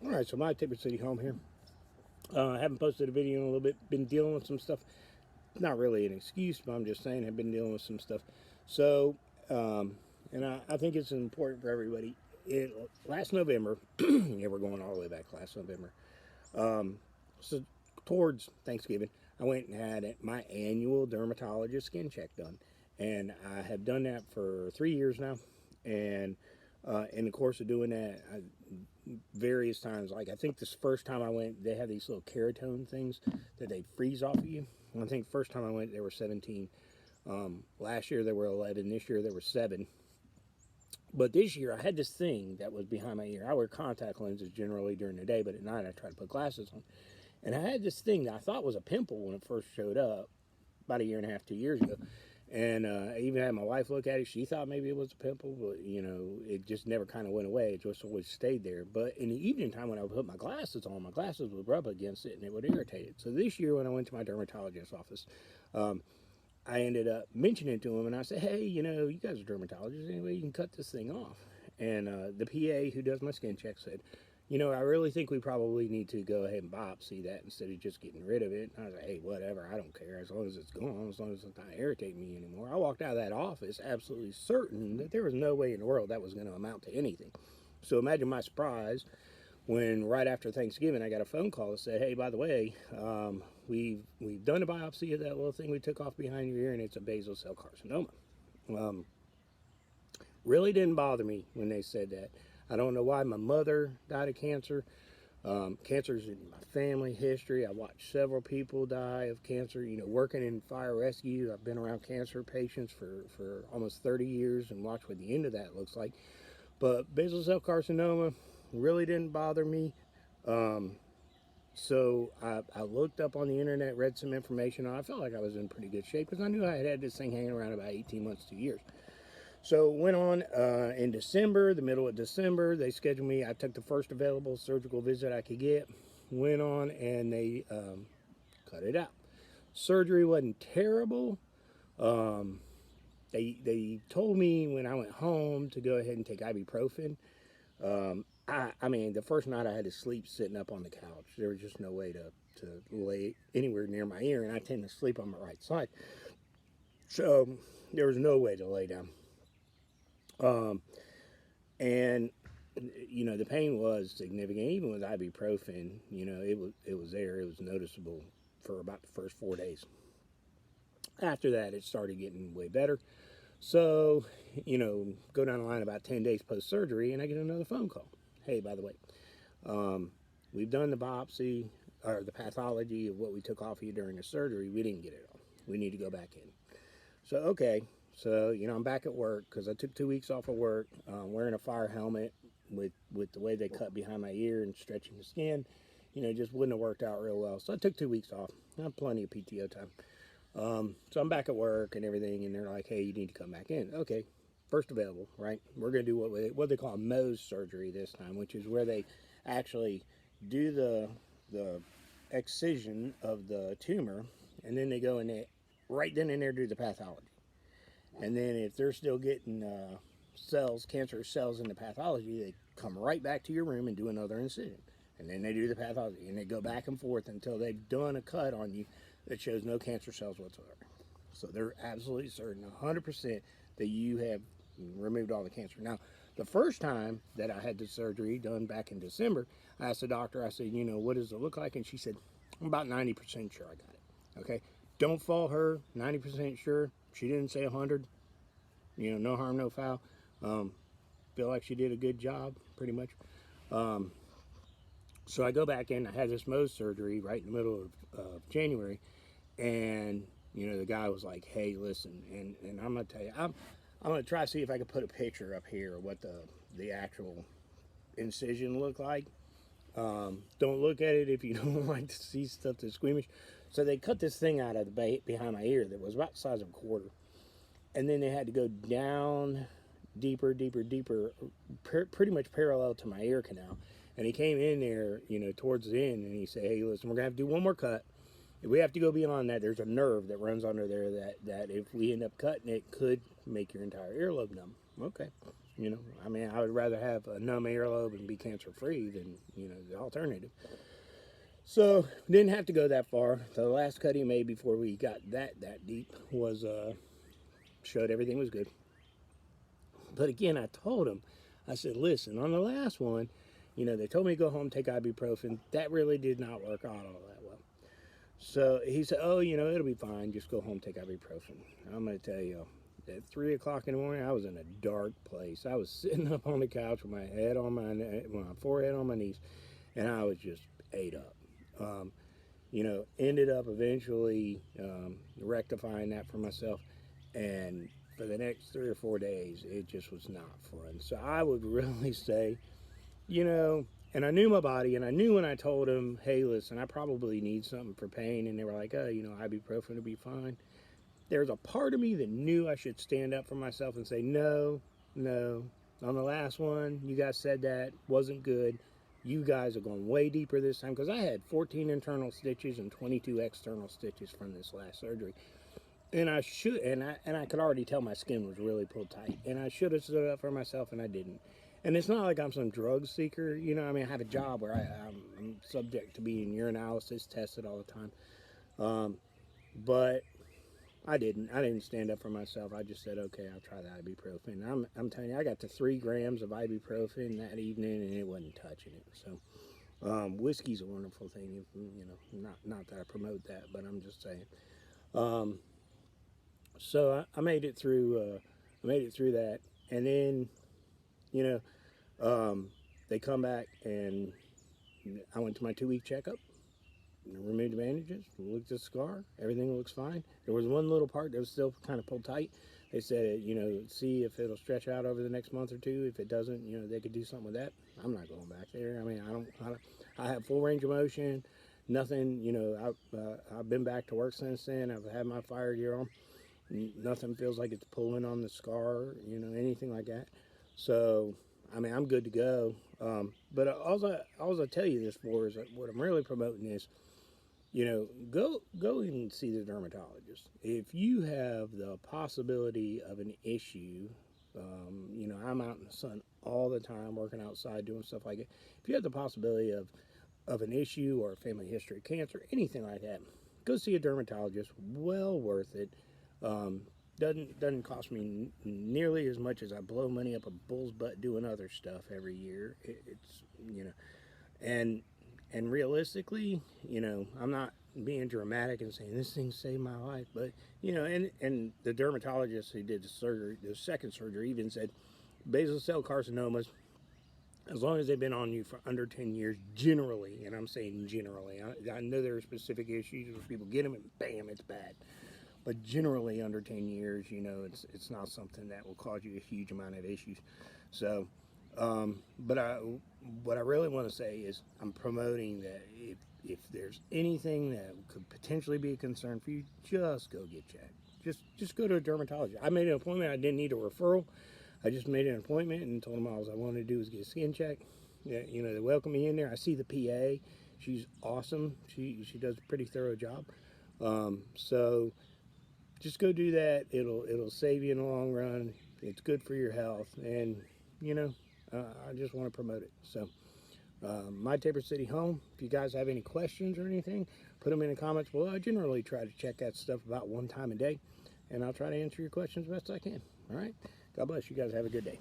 All right, so my Tabor City home here. I haven't posted a video in a little bit. Been dealing with some stuff. Not really an excuse, but I'm just saying I've been dealing with some stuff. So, and I think it's important for everybody. Last November, yeah, we're going all the way back last November. So towards Thanksgiving, I went and had my annual dermatologist skin check done, and I have done that for 3 years now. And in the course of doing that, various times, like I think this first time I went, they have these little keratone things that they freeze off of you. And I think the first time I went, there were 17. Last year there were 11. This year there were 7. But this year I had this thing that was behind my ear. I wear contact lenses generally during the day, but at night I try to put glasses on. And I had this thing that I thought was a pimple when it first showed up about 1.5 years, 2 years ago. And I even had my wife look at it. She thought maybe it was a pimple, but, you know, it just never kind of went away. It just always stayed there. But in the evening time when I would put my glasses on, my glasses would rub against it and it would irritate it. So this year when I went to my dermatologist's office, I ended up mentioning it to him, and I said, hey, you know, you guys are dermatologists. Anyway, you can cut this thing off. And the PA who does my skin check said, you know, I really think we probably need to go ahead and biopsy that instead of just getting rid of it. And I was like, hey, whatever, I don't care. As long as it's gone, as long as it's not irritating me anymore. I walked out of that office absolutely certain that there was no way in the world that was going to amount to anything. So imagine my surprise when right after Thanksgiving I got a phone call that said, hey, by the way, we've done a biopsy of that little thing we took off behind your ear, and it's a basal cell carcinoma. Really didn't bother me when they said that. I don't know why. My mother died of cancer. Cancer's in my family history. I watched several people die of cancer. You know, working in fire rescue, I've been around cancer patients for almost 30 years and watched what the end of that looks like. But basal cell carcinoma really didn't bother me. So I looked up on the internet, read some information. I felt like I was in pretty good shape because I knew I had had this thing hanging around about 18 months, 2 years. So went on in December, the middle of December, they scheduled me. I took the first available surgical visit I could get. Went on and they cut it out. Surgery wasn't terrible. They told me when I went home to go ahead and take ibuprofen. I mean, the first night I had to sleep sitting up on the couch. There was just no way to lay anywhere near my ear, and I tend to sleep on my right side. So there was no way to lay down. And you know, the pain was significant. Even with ibuprofen, you know, it was there. It was noticeable for about the first 4 days. After that, it started getting way better. So, you know, go down the line about 10 days post surgery, and I get another phone call. Hey, by the way, we've done the biopsy or the pathology of what we took off of you during the surgery. We didn't get it all. We need to go back in. So, okay. So, you know, I'm back at work because I took 2 weeks off of work, wearing a fire helmet with the way they cut behind my ear and stretching the skin. You know, just wouldn't have worked out real well. So I took 2 weeks off. I have plenty of PTO time. So I'm back at work and everything, and they're like, hey, you need to come back in. Okay, first available, right? We're going to do what they call a MOHS surgery this time, which is where they actually do the excision of the tumor, and then they go in there, right then and there, do the pathology. And then if they're still getting cells, cancerous cells in the pathology, they come right back to your room and do another incision. And then they do the pathology, and they go back and forth until they've done a cut on you that shows no cancer cells whatsoever. So they're absolutely certain, 100%, that you have removed all the cancer. Now, the first time that I had the surgery done back in December, I asked the doctor, I said, you know, what does it look like? And she said, I'm about 90% sure I got it. Okay? Don't fault her, 90% sure. She didn't say 100. You know, no harm, no foul. Feel like she did a good job, pretty much. So I go back in. I had this MOHS surgery right in the middle of January, and you know, the guy was like, "Hey, listen," and I'm gonna tell you, I'm gonna try to see if I can put a picture up here of what the actual incision looked like. Don't look at it if you don't like to see stuff that's squeamish. So they cut this thing out of the behind my ear that was about the size of a quarter, and then they had to go down deeper, pretty much parallel to my ear canal. And he came in there, you know, towards the end, and he said, hey, listen, we're going to have to do one more cut. If we have to go beyond that, there's a nerve that runs under there that if we end up cutting it, could make your entire earlobe numb. Okay. You know, I mean, I would rather have a numb earlobe and be cancer free than, you know, the alternative. So didn't have to go that far. The last cut he made before we got that deep was showed everything was good. But again, I told him, I said, listen, on the last one, you know, they told me to go home, take ibuprofen. That really did not work out all that well. So he said, oh, you know, it'll be fine. Just go home, take ibuprofen. I'm going to tell you, at 3 o'clock in the morning, I was in a dark place. I was sitting up on the couch with my head on my forehead on my knees, and I was just ate up. You know, ended up eventually rectifying that for myself, and for the next 3 or 4 days, it just was not fun. So I would really say, you know, and I knew my body, and I knew when I told them, hey, listen, I probably need something for pain, and they were like, oh, you know, ibuprofen will be fine. There's a part of me that knew I should stand up for myself and say, no, no. On the last one, you guys said that wasn't good. You guys are going way deeper this time, because I had 14 internal stitches and 22 external stitches from this last surgery. And I should, and I could already tell my skin was really pulled tight. And I should have stood up for myself, and I didn't. And it's not like I'm some drug seeker, you know. I mean, I have a job where I'm subject to being urinalysis tested all the time. But I didn't stand up for myself. I just said, okay, I'll try the ibuprofen. I'm telling you, I got to 3 grams of ibuprofen that evening, and it wasn't touching it. So, whiskey's a wonderful thing. You know, not that I promote that, but I'm just saying. So I made it through. I made it through that, and then, you know, they come back, and I went to my 2-week checkup. Removed the bandages, looked at the scar, everything looks fine. There was one little part that was still kind of pulled tight. They said, you know, see if it'll stretch out over the next month or 2. If it doesn't, you know, they could do something with that. I'm not going back there. I mean, I have full range of motion. Nothing, you know, I've been back to work since then. I've had my fire gear on. Nothing feels like it's pulling on the scar, you know, anything like that. So, I mean, I'm good to go. But all I tell you this for is that what I'm really promoting is, you know, go and see the dermatologist. If you have the possibility of an issue, you know, I'm out in the sun all the time, working outside, doing stuff like it. If you have the possibility of an issue or a family history of cancer, anything like that, go see a dermatologist. Well worth it. Doesn't cost me nearly as much as I blow money up a bull's butt doing other stuff every year. It's, you know, and realistically, you know, I'm not being dramatic and saying this thing saved my life, but, you know, and the dermatologist who did the surgery, the second surgery, even said basal cell carcinomas, as long as they've been on you for under 10 years, generally, and I'm saying generally, I know there are specific issues where people get them and bam, it's bad. But generally under 10 years, you know, it's not something that will cause you a huge amount of issues. So, but what I really want to say is I'm promoting that if there's anything that could potentially be a concern for you, just go get checked. Just go to a dermatologist. I made an appointment. I didn't need a referral. I just made an appointment and told them all I wanted to do was get a skin check. Yeah, you know, they welcome me in there. I see the PA. She's awesome. She does a pretty thorough job. So just go do that. It'll save you in the long run. It's good for your health, and you know, I just want to promote it. So, my Tabor City home. If you guys have any questions or anything, put them in the comments below. I generally try to check that stuff about 1 time a day, and I'll try to answer your questions best I can. All right. God bless you guys. Have a good day.